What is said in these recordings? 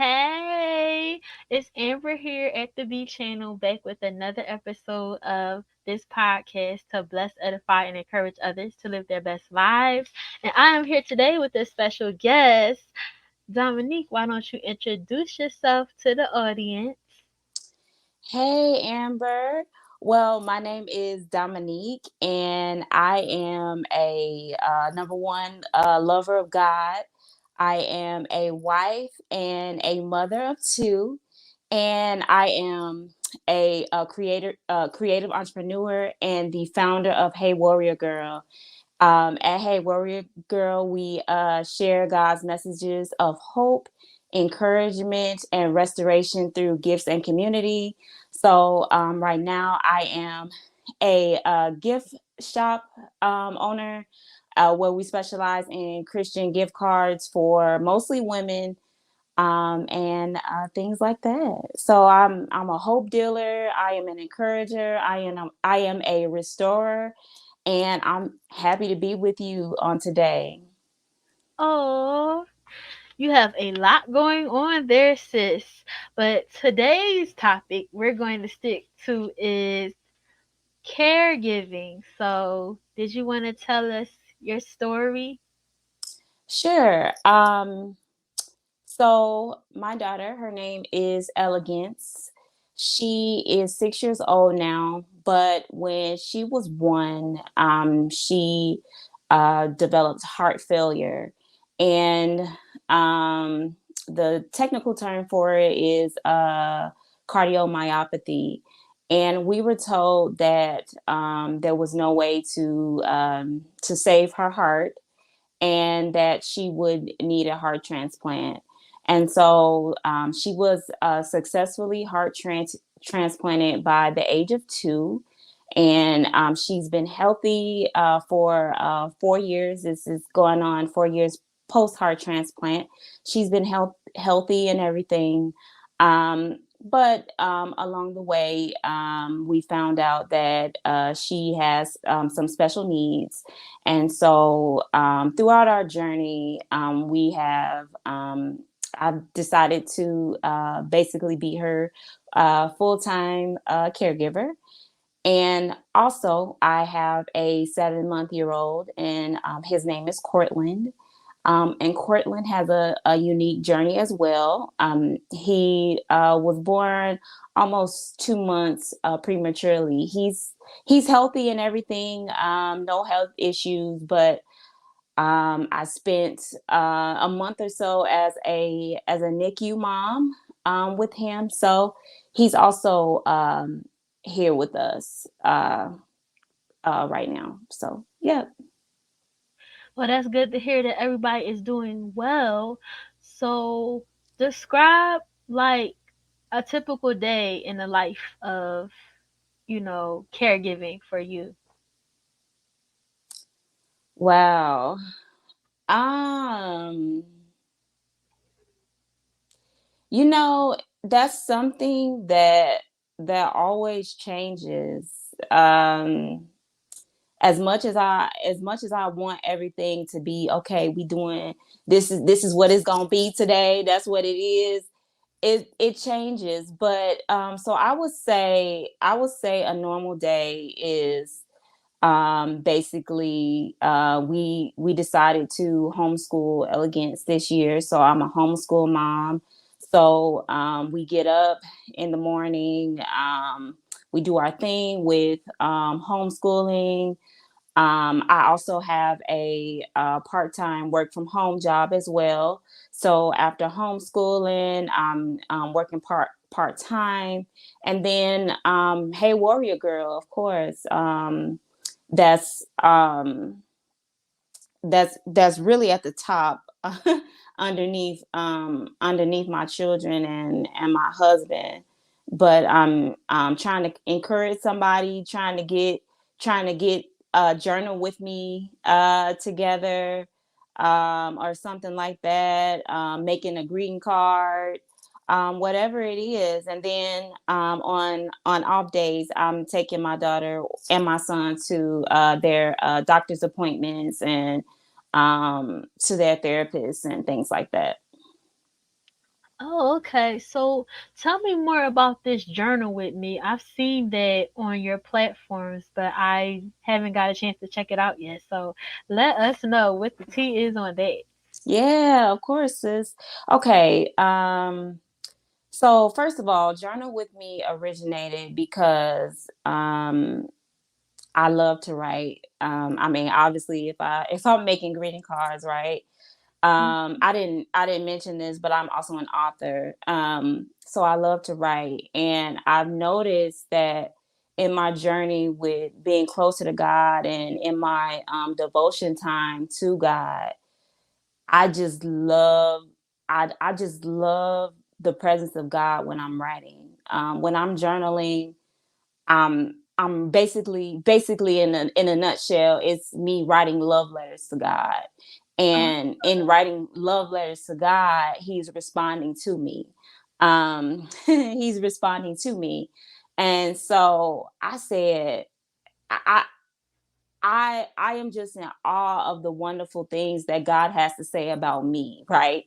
Hey, it's Amber here at the B channel back with another episode of this podcast to bless, edify, and encourage others to live their best lives. And I am here today with a special guest, Dominique. Why don't you introduce yourself to the audience? Hey, Amber. Well, my name is Dominique, and I am a number one lover of God. I am a wife and a mother of two, and I am creative entrepreneur, and the founder of Hey Warrior Girl. At Hey Warrior Girl, we share God's messages of hope, encouragement, and restoration through gifts and community. So, right now, I am a gift shop owner where we specialize in Christian gift cards for mostly women and things like that. So I'm a hope dealer. I am an encourager. I am a restorer, and I'm happy to be with you on today. Oh, you have a lot going on there, sis. But today's topic we're going to stick to is caregiving. So, did you want to tell us your story? Sure. So my daughter, her name is Elegance. She is 6 years old now, but when she was one, she developed heart failure, and the technical term for it is cardiomyopathy. And we were told that there was no way to save her heart, and that she would need a heart transplant. And so she was successfully transplanted by the age of 2. And she's been healthy for 4 years. This is going on 4 years post heart transplant. She's been healthy and everything. But along the way, we found out that she has some special needs. And so throughout our journey, I've decided to basically be her full time caregiver. And also, I have a 7-month-year-old, and his name is Cortland. And Cortland has a unique journey as well. He was born almost 2 months prematurely. He's healthy and everything, no health issues, but I spent a month or so as a NICU mom with him. So he's also here with us right now. So yeah. Well, that's good to hear that everybody is doing well. So, describe like a typical day in the life of, caregiving for you. Wow. Um, you know, that's something that always changes. Um, as much as I want everything to be okay, we doing this is what it's gonna be today. That's what it is. It changes, but so I would say a normal day is basically we decided to homeschool Elegance this year, so I'm a homeschool mom. So we get up in the morning, we do our thing with homeschooling. I also have a part-time work from home job as well. So after homeschooling, I'm working part-time, and then Hey Warrior Girl, of course. That's that's really at the top underneath my children and my husband. But I'm trying to encourage somebody, trying to get a journal with me together, or something like that, making a greeting card, whatever it is. And then on off days, I'm taking my daughter and my son to their doctor's appointments, and to their therapists and things like that. Oh, okay. So tell me more about this journal with me. I've seen that on your platforms, but I haven't got a chance to check it out yet. So let us know what the tea is on that. Yeah, of course, sis. Okay. So first of all, Journal with Me originated because I love to write. I mean, obviously, if I'm making greeting cards, right? Mhm. I didn't mention this, but I'm also an author. So I love to write, and I've noticed that in my journey with being closer to God and in my devotion time to God, I just love I just love the presence of God when I'm writing. When I'm journaling, I'm basically in a nutshell, it's me writing love letters to God. Oh, And in writing love letters to God, he's responding to me. He's responding to me. And so I said, I I am just in awe of the wonderful things that God has to say about me, right?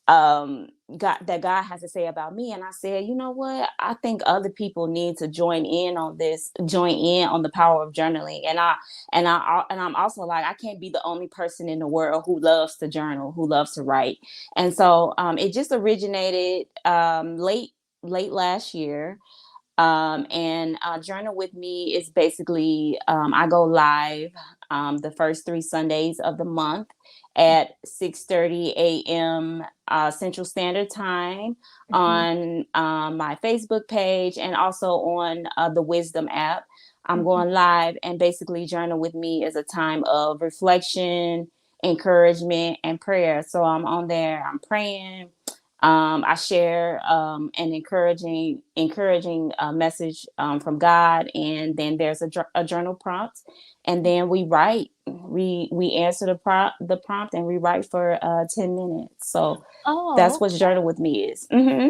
um God has to say about me. And I said, you know what, I think other people need to join in on the power of journaling. And I'm also like, I can't be the only person in the world who loves to journal, who loves to write. And so it just originated late last year. And Journal with Me is basically, I go live the first 3 Sundays of the month at 6:30 a.m. Central Standard Time mhm, on my Facebook page and also on the Wisdom app. I'm mhm. going live, and basically, Journal with Me is a time of reflection, encouragement, and prayer. So I'm on there, I'm praying. I share an encouraging message from God, and then there's a journal prompt, and then we write. We answer the prompt, and we write for 10 minutes. So that's Oh, what Journal with Me is. Hmm.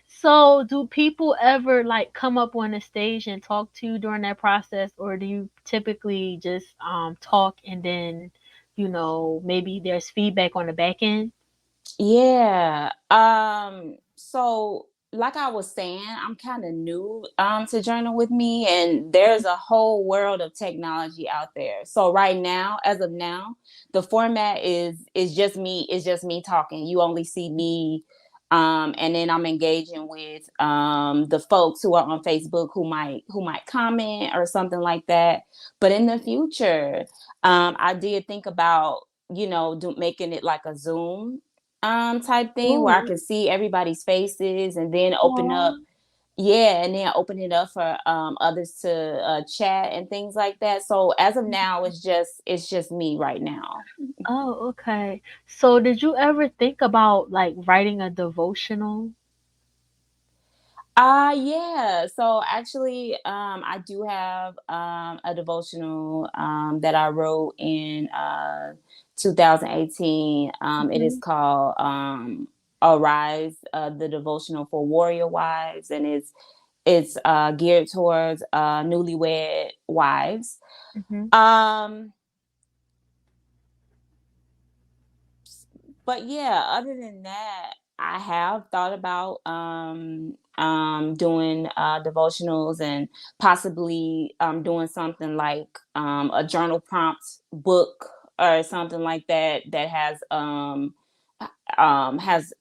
so do people ever like come up on the stage and talk to you during that process, or do you typically just talk and then, maybe there's feedback on the back end? Yeah. So like I was saying, I'm kind of new to Journal with Me, and there's a whole world of technology out there. So right now, as of now, the format is just me talking. You only see me, and then I'm engaging with the folks who are on Facebook who might comment or something like that. But in the future, I did think about, making it like a Zoom type thing where I Ooh. can see everybody's faces, and then Oh, open it up for others to chat and things like that. So as of now, it's just me right now. oh, okay. So did you ever think about like writing a devotional? Yeah. So actually, I do have a devotional that I wrote in 2018. It is Mhm, called Arise, the devotional for warrior wives, and it's geared towards newlywed wives. mhm. Um, but yeah, other than that, I have thought about doing devotionals, and possibly doing something like a journal prompt book or something like that, that has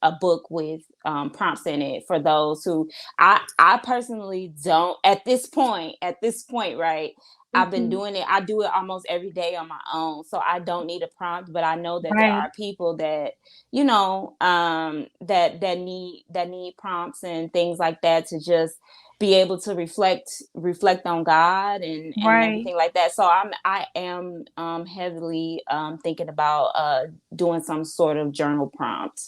a book with prompts in it for those who, I personally don't, at this point, right? I've been Mhm. doing it. I do it almost every day on my own, so I don't need a prompt. But I know that there Right. are people that, that need prompts and things like that, to just be able to reflect on God and Right. everything like that. So I am heavily thinking about doing some sort of journal prompt.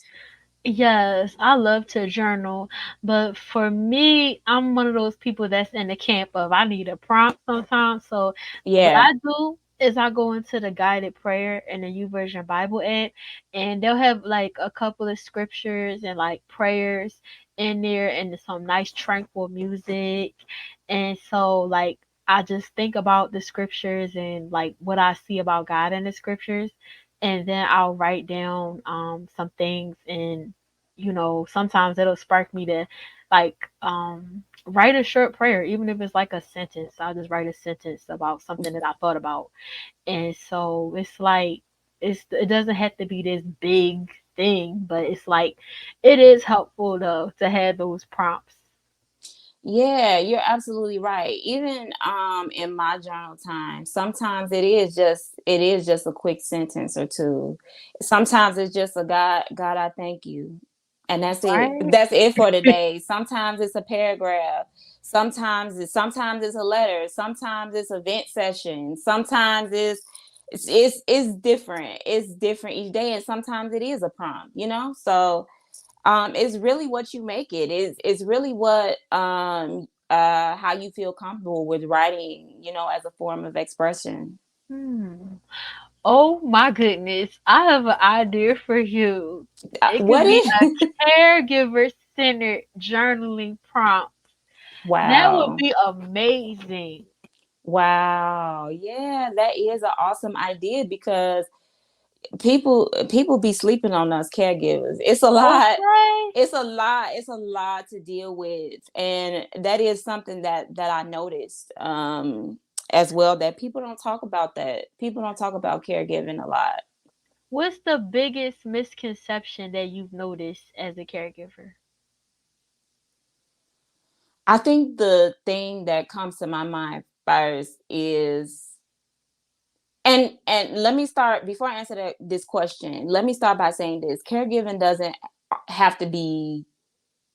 Yes, I love to journal, but for me, I'm one of those people that's in the camp of I need a prompt sometimes. So what Yeah. I do is I go into the guided prayer and the YouVersion Bible app, and they'll have like a couple of scriptures and like prayers in there, and some nice tranquil music. And so like I just think about the scriptures and like what I see about God in the scriptures, and then I'll write down some things, and sometimes it'll spark me to like write a short prayer, even if it's like a sentence. I'll just write a sentence about something that I thought about. And so it's like it doesn't have to be this big thing, but it's like it is helpful though to have those prompts. Yeah, you're absolutely right. Even in my journal time, sometimes it is just a quick sentence or two. Sometimes it's just a God, I thank you. And that's it. Right? That's it for the day. Sometimes it's a paragraph. Sometimes it's a letter. Sometimes it's a vent session. Sometimes it's different. It's different each day, and sometimes it is a prompt, you know? So it's really what you make it. It's really what how you feel comfortable with writing, you know, as a form of expression. Hmm. Oh my goodness. I have an idea for you. It could What be is a caregiver centered journaling prompt. That would wow. be amazing. Wow. Yeah, that is an awesome idea because people be sleeping on us caregivers. It's a lot. Okay. It's a lot to deal with, and that is something that I noticed as well, that people don't talk about caregiving a lot. What's the biggest misconception that you've noticed as a caregiver? I think the thing that comes to my mind first is, and let me start before I answer this question. Let me start by saying this: caregiving doesn't have to be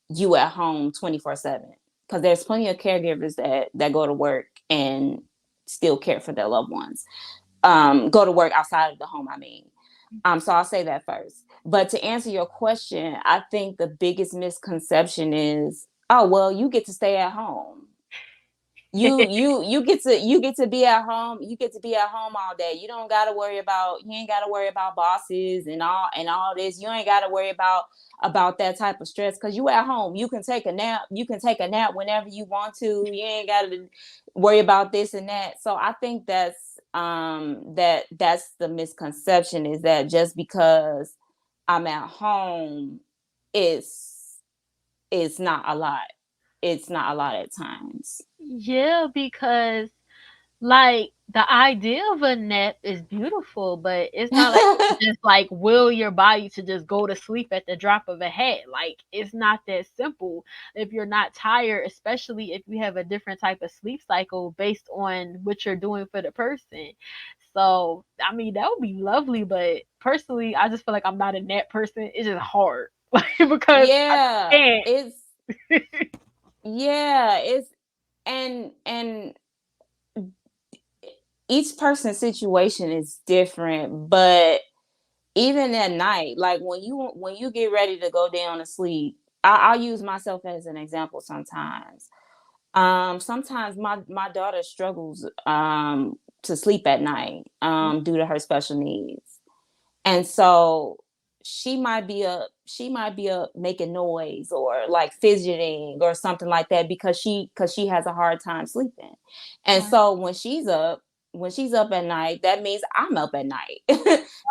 you at home 24/7, because there's plenty of caregivers that go to work and still care for their loved ones. Go to work outside of the home, I mean. So I'll say that first. But to answer your question, I think the biggest misconception is, oh well, you get to stay at home. You get to be at home. You get to be at home all day. You ain't gotta worry about bosses and all this. You ain't gotta worry about that type of stress, because you at home. You can take a nap. You can take a nap whenever you want to. You ain't gotta worry about this and that. So I think that's the misconception, is that just because I'm at home, it's it's not a lot. It's not a lot at times. Yeah, because like the idea of a nap is beautiful, but it's not like you can just like will your body to just go to sleep at the drop of a hat. Like it's not that simple if you're not tired, especially if you have a different type of sleep cycle based on what you're doing for the person. So, I mean, that would be lovely, but personally, I just feel like I'm not a nap person. It's just hard. Like because I Yeah, can't. it's yeah, it's and each person's situation is different, but even at night, like when you get ready to go down to sleep, I'll use myself as an example sometimes. Sometimes my daughter struggles to sleep at night due to her special needs. And so she might be up making noise or like fidgeting or something like that, because she has a hard time sleeping. And Right, so when she's up at night, that means I'm up at night.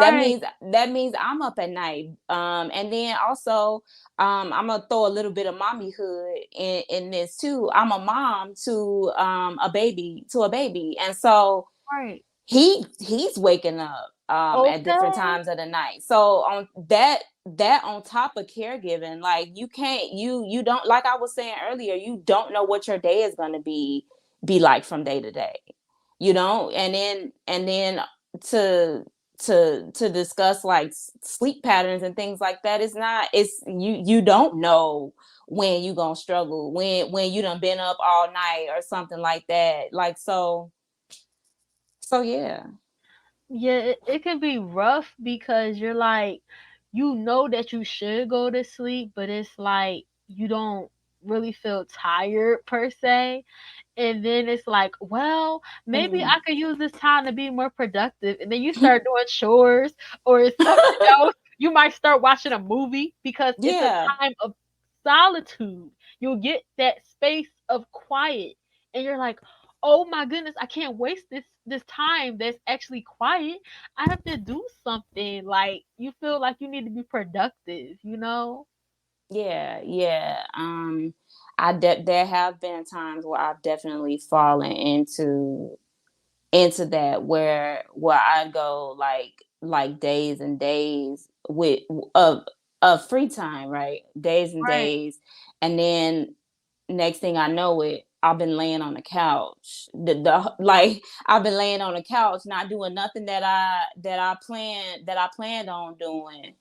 right, That means I'm up at night. And then also I'm gonna throw a little bit of mommyhood in this too. I'm a mom to a baby. And so right. he's waking up at different Okay, times of the night. So on that on top of caregiving, like you don't, like I was saying earlier, you don't know what your day is going to be like from day to day, you know. And then to discuss like sleep patterns and things like that, it's not it's you don't know when you gonna struggle, when you done been up all night or something like that, like so yeah. yeah, it can be rough because you're like, you know that you should go to sleep, but it's like you don't really feel tired per se. And then it's like, well, maybe Mhm. I could use this time to be more productive. And then you start doing chores or something else. You might start watching a movie because it's a Yeah. time of solitude. You'll get that space of quiet. And you're like, oh my goodness, I can't waste this time that's actually quiet. I have to do something. Like you feel like you need to be productive, you know? Yeah, yeah. There have been times where I've definitely fallen into that, where I'd go like days and days with of free time, right? Days and Right. days, and then next thing I know it, I've been laying on the couch. The like I've been laying on the couch, not doing nothing that I planned on doing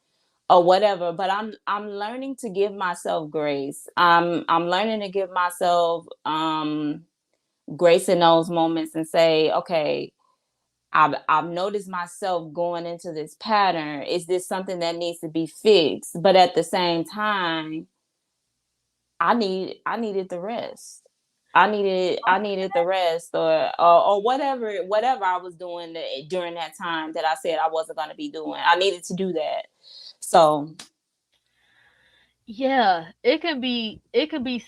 or whatever. But I'm learning to give myself grace. I'm learning to give myself grace in those moments and say, okay, I've noticed myself going into this pattern. Is this something that needs to be fixed? But at the same time, I needed the rest. I needed the rest, or whatever I was doing during that time that I said I wasn't going to be doing. I needed to do that. So Yeah, it can be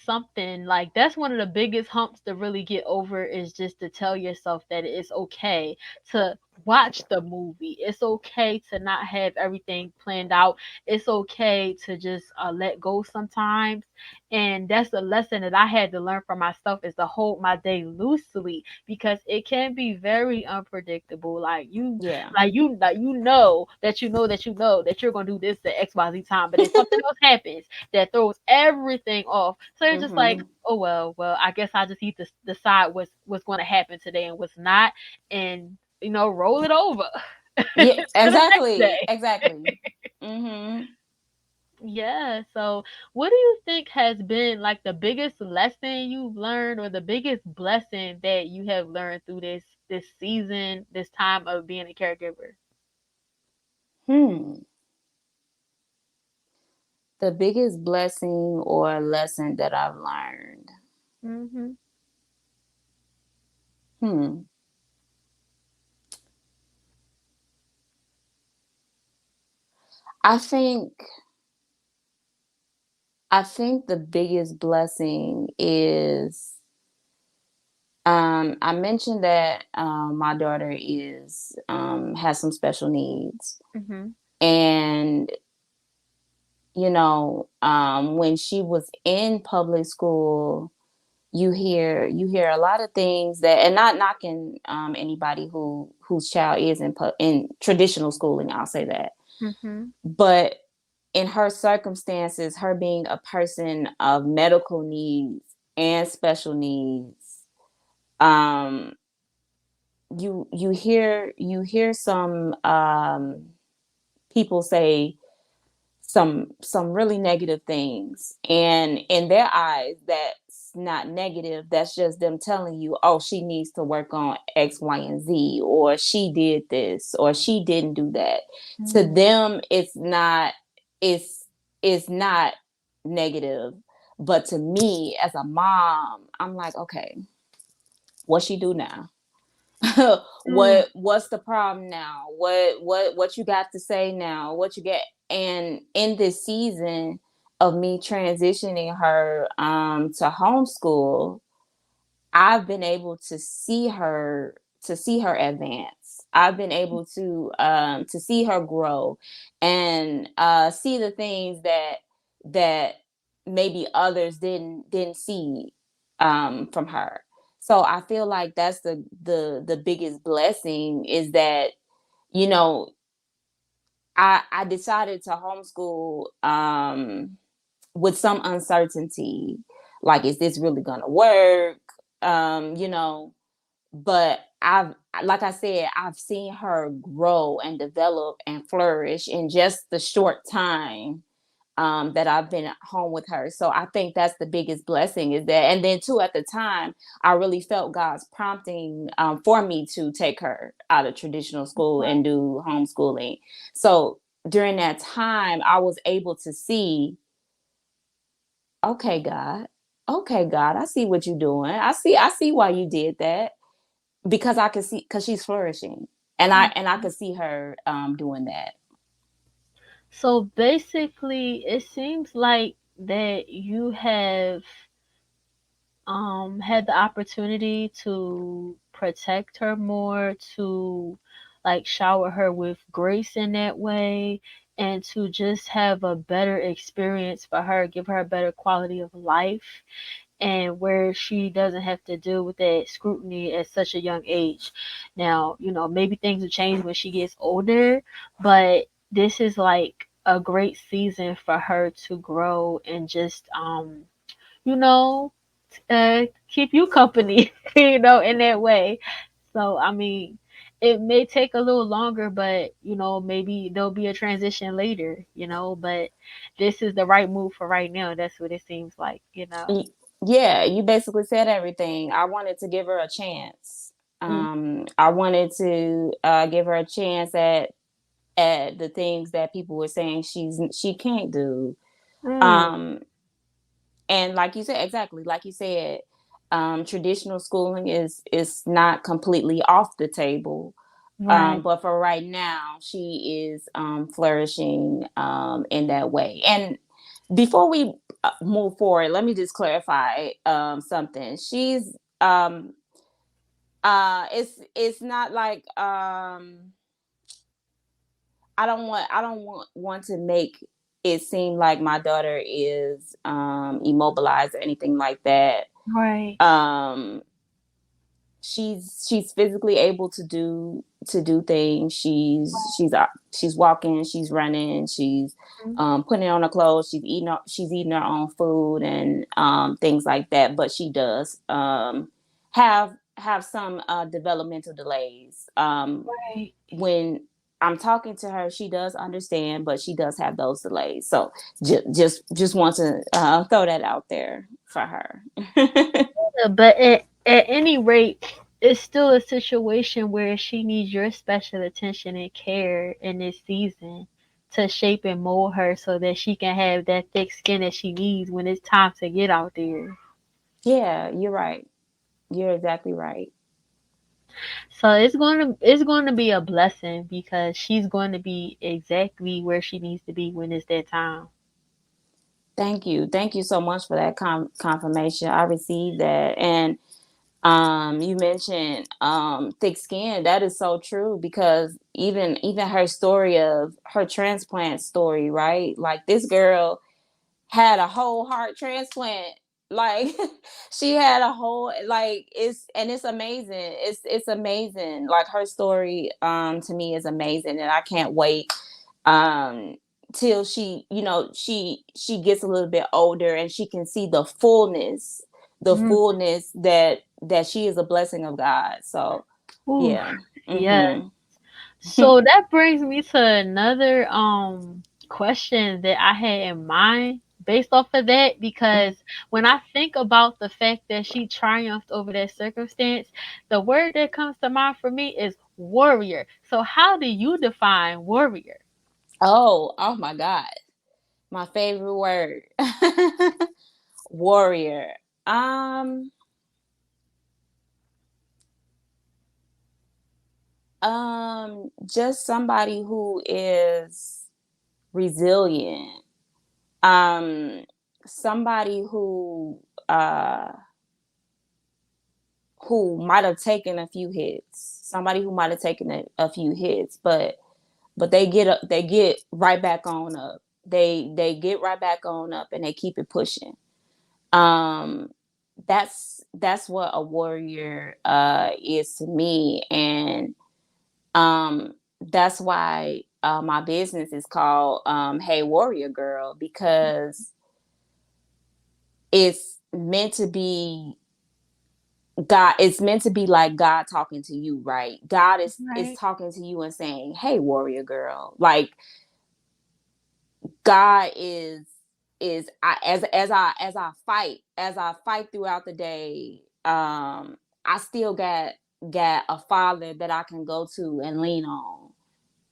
something like that's one of the biggest humps to really get over is just to tell yourself that it's okay to watch the movie. It's okay to not have everything planned out. It's okay to just let go sometimes. And that's a lesson that I had to learn for myself is to hold my day loosely because it can be very unpredictable. yeah. Like you know that you're gonna do this at XYZ time, but then something else happens that throws everything off. So you're just like, Mhm. oh well, I guess I just need to decide what's going to happen today and what's not, and roll it over to Yeah, the next exactly. day. Exactly. Mhm. Yeah. So, what do you think has been like the biggest lesson you've learned, or the biggest blessing that you have learned through this season, this time of being a caregiver? Hmm. The biggest blessing or lesson that I've learned. Mhm. Hmm. I think I think the biggest blessing is I mentioned that my daughter is has some special needs, Mhm. and when she was in public school, you hear a lot of things that, and not knocking anybody whose child is in traditional schooling, I'll say that, Mhm. but in her circumstances, her being a person of medical needs and special needs, um, you hear some people say some really negative things, and in their eyes that's not negative, that's just them telling you, oh, she needs to work on X, Y, and Z, or she did this or she didn't do that. To Mm. them it's not negative, but to me as a mom, I'm like, okay, what she do now? Mm. What's the problem now? What you got to say now? What you get? And in this season of me transitioning her to homeschool, I've been able to see her advance. I've been able to see her grow, and see the things that maybe others didn't see from her. So I feel like that's the biggest blessing, is that you know I decided to homeschool with some uncertainty, like, is this really gonna work? um you know but like I said, I've seen her grow and develop and flourish in just the short time that I've been at home with her. So I think that's the biggest blessing, is that, and then too, at the time, I really felt God's prompting for me to take her out of traditional school Right. and do homeschooling. So during that time, I was able to see, okay, God, okay, God, I see what you're doing. I see why you did that, because I could see, because she's flourishing, and I Mm. and I could see her doing that. So basically, it seems like that you have had the opportunity to protect her more, to like shower her with grace in that way, and to just have a better experience for her, give her a better quality of life, and where she doesn't have to deal with that scrutiny at such a young age. Now, maybe things will change when she gets older, but this is like a great season for her to grow and just you know, keep you company, in that way. So, I mean, it may take a little longer, but maybe there'll be a transition later, but this is the right move for right now. That's what it seems like. Yeah, you basically said everything. I wanted to give her a chance. Mm, I wanted to give her a chance at the things that people were saying she can't do. mm, Um, and like you said, exactly like you said, traditional schooling is not completely off the table. right, But for right now, she is flourishing in that way. And before we move forward, let me just clarify something. She's it's not like I don't want to make it seem like my daughter is immobilized or anything like that. right. Um she's physically able to do things. She's walking, she's running, she's Mm, putting on her clothes, she's eating her own food and things like that. But she does have some developmental delays. right. When I'm talking to her, she does understand, but she does have those delays. So just want to throw that out there for her. Yeah, but at any rate, it's still a situation where she needs your special attention and care in this season to shape and mold her so that she can have that thick skin that she needs when it's time to get out there. Yeah, you're right. You're exactly right. So it's going to be a blessing because she's going to be exactly where she needs to be when it's that time. Thank you. Thank you so much for that confirmation. I received that. And you mentioned thick skin. That is so true because even her story of her transplant story, right? Like this girl had a whole heart transplant. Like she had a whole like it's amazing. It's amazing. Like her story to me is amazing and I can't wait um till she gets a little bit older and she can see the Mm, fullness that she is a blessing of God. So ooh, yeah. yeah. Mhm. So that brings me to another question that I had in mind based off of that because when I think about the fact that she triumphed over that circumstance, the word that comes to mind for me is warrior. So how do you define warrior? Oh my God. My favorite word. Warrior. Um just somebody who is resilient. Um somebody uh who might have taken a few hits. Somebody who might have taken a few hits, but they get up, they get right back on up. They get right back on up and they keep it pushing. Um that's what a warrior is to me. And that's why my business is called Hey Warrior Girl, because it's meant to be God. It's meant to be like God talking to you, right? God is Right. talking to you and saying, "Hey, warrior girl." Like God is as I fight throughout the day. I still got a father that I can go to and lean on,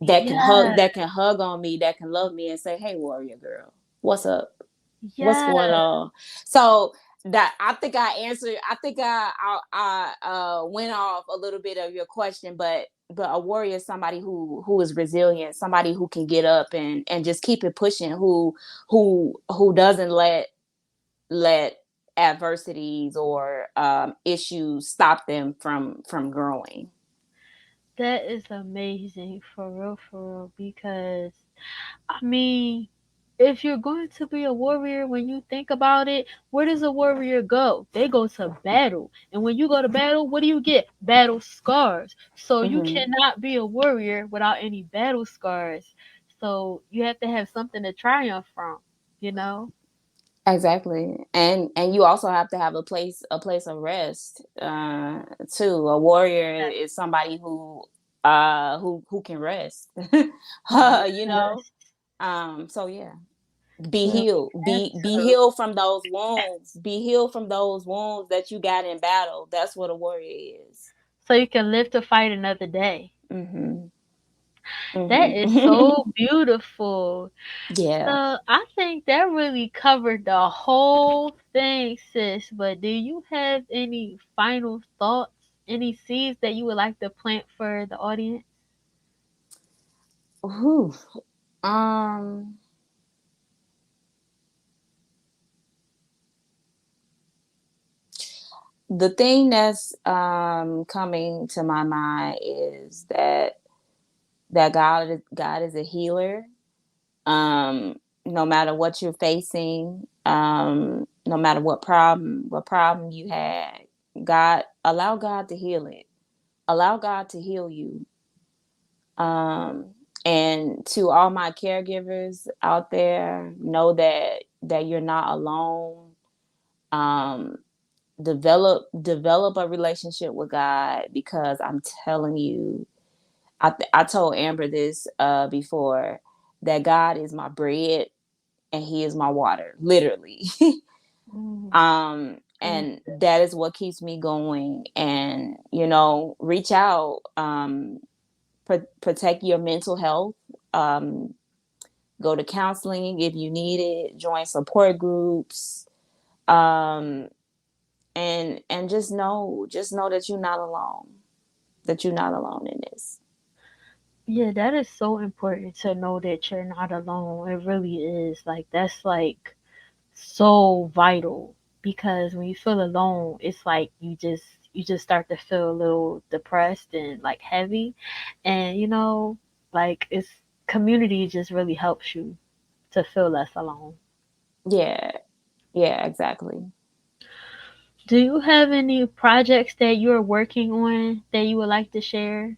Yeah. that can hug on me, that can love me and say, "Hey, warrior girl, what's up? What's Yeah. going on?" So that I think I answered. I think I went off a little bit of your question, but a warrior is somebody who is resilient, somebody who can get up and just keep it pushing, who doesn't let adversities or issues stop them from growing. That is amazing for real because I mean, if you're going to be a warrior, when you think about it, where does a warrior go? They go to battle. And when you go to battle, what do you get? Battle scars. So you Hmm. cannot be a warrior without any battle scars. So you have to have something to triumph from, you know? Exactly. And you also have to have a place of rest too. A warrior is somebody who can rest. You know? Yes. So yeah. Be Yeah, we healed. have Be to. healed from those wounds. Be healed from those wounds that you got in battle. That's what a warrior is. So you can live to fight another day. Mhm. That is Mhm. so beautiful. Yeah. So I think that really covered the whole thing, sis. But do you have any final thoughts, any seeds that you would like to plant for the audience? Whew. Um the thing that's coming to my mind is that God is a healer. Um no matter what you're facing, no matter what problem you had, allow God to heal it. Allow God to heal you. Um and to all my caregivers out there, know that you're not alone. Um develop a relationship with God, because I'm telling you, I told Amber this before, that God is my bread and he is my water, literally. Mm, good. And that is what keeps me going. And reach out, protect your mental health, um go to counseling if you need it, join support groups, um and just know that you're not alone, that you're not alone in this. Yeah, that is so important to know that you're not alone. It really is. Like that's like so vital because when you feel alone, it's like you just start to feel a little depressed and like heavy, and like it's community just really helps you to feel less alone. Yeah, yeah, exactly. Do you have any projects that you're working on that you would like to share?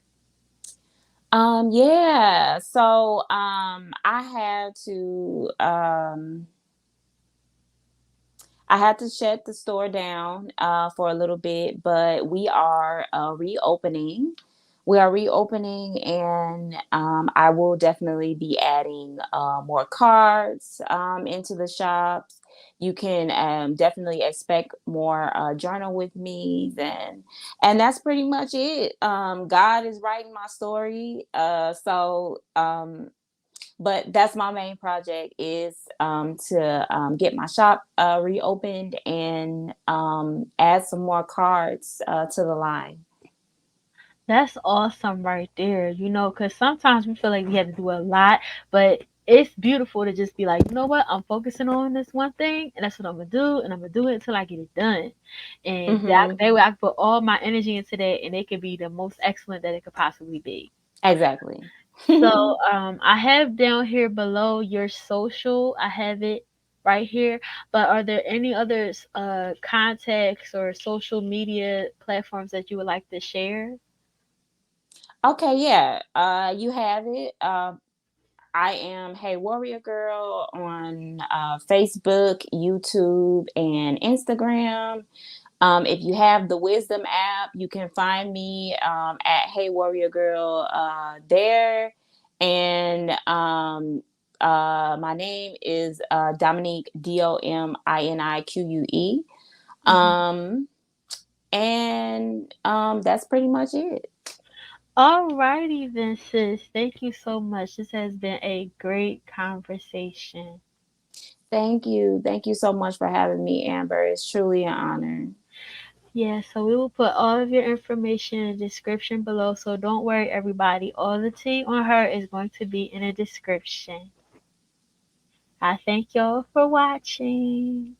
Yeah, so I had to shut the store down for a little bit, but we are reopening. We are reopening, and I will definitely be adding more cards into the shops. You can definitely expect more journal with me, and that's pretty much it. God is writing my story, but that's my main project, is to get my shop reopened, and add some more cards to the line. That's awesome right there, because sometimes we feel like we have to do a lot, but it's beautiful to just be like, you know what, I'm focusing on this one thing, and that's what I'm gonna do, and I'm gonna do it until I get it done. And Hmm. that way I can put all my energy into that, and it could be the most excellent that it could possibly be. Exactly. So, I have down here below your social. I have it right here. But are there any other contacts or social media platforms that you would like to share? Okay, yeah. You have it. I am Hey Warrior Girl on Facebook, YouTube, and Instagram. If you have the Wisdom app, you can find me at Hey Warrior Girl there. And my name is Dominique, Dominique. Mhm. Um, and that's pretty much it. Alrighty then, sis. Thank you so much. This has been a great conversation. Thank you. Thank you so much for having me, Amber. It's truly an honor. Yeah, so we will put all of your information in the description below. So don't worry, everybody. All the tea on her is going to be in the description. I thank y'all for watching.